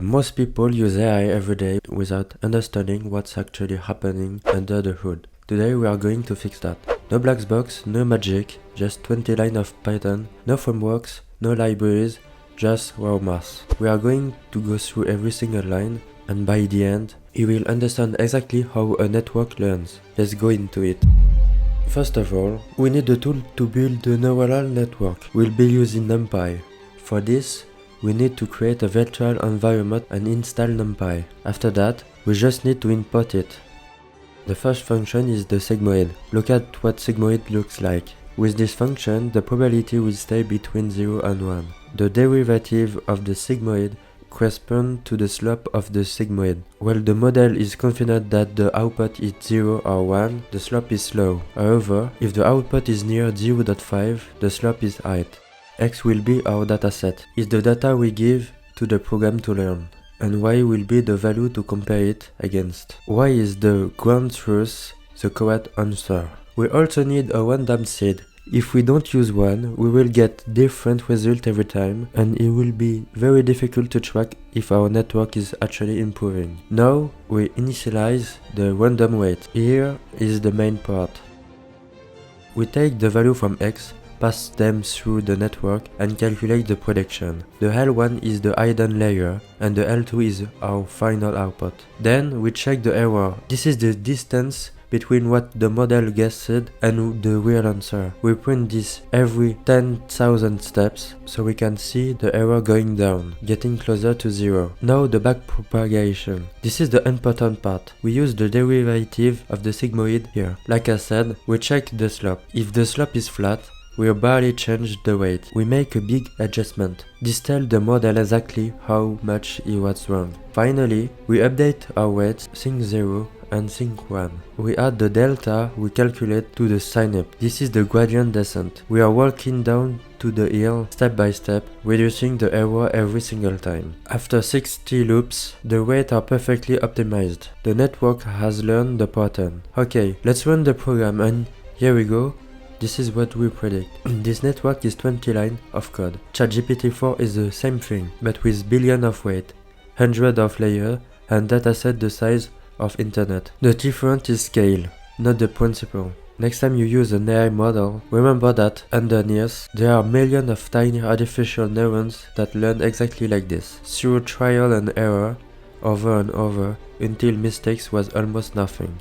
Most people use AI every day without understanding what's actually happening under the hood. Today we are going to fix that. No black box, no magic, just 20 lines of Python, no frameworks, no libraries, just raw math. We are going to go through every single line, and by the end, you will understand exactly how a network learns. Let's go into it. First of all, we need a tool to build the neural network. We'll be using NumPy. For this, we need to create a virtual environment and install NumPy. After that, we just need to import it. The first function is the sigmoid. Look at what sigmoid looks like. With this function, the probability will stay between 0 and 1. The derivative of the sigmoid corresponds to the slope of the sigmoid. While the model is confident that the output is 0 or 1, the slope is low. However, if the output is near 0.5, the slope is high. X will be our dataset. It's the data we give to the program to learn. And Y will be the value to compare it against. Y is the ground truth, the correct answer. We also need a random seed. If we don't use one, we will get different results every time, and it will be very difficult to track if our network is actually improving. Now we initialize the random weight. Here is the main part. We take the value from X, pass them through the network and calculate the prediction. The L1 is the hidden layer and the L2 is our final output. Then we check the error. This is the distance between what the model guessed and the real answer. We print this every 10,000 steps so we can see the error going down, getting closer to 0. Now the backpropagation. This is the important part. We use the derivative of the sigmoid here. Like I said, we check the slope. If the slope is flat, we barely change the weight. We make a big adjustment. This tells the model exactly how much he was wrong. Finally, we update our weights, sync 0 and sync 1. We add the delta we calculate to the signup. This is the gradient descent. We are walking down to the hill step by step, reducing the error every single time. After 60 loops, the weights are perfectly optimized. The network has learned the pattern. Okay, let's run the program and here we go. This is what we predict. This network is 20 lines of code. ChatGPT-4 is the same thing, but with billions of weight, hundreds of layers, and dataset the size of internet. The difference is scale, not the principle. Next time you use an AI model, remember that underneath there are millions of tiny artificial neurons that learn exactly like this, through trial and error, over and over, until mistakes was almost nothing.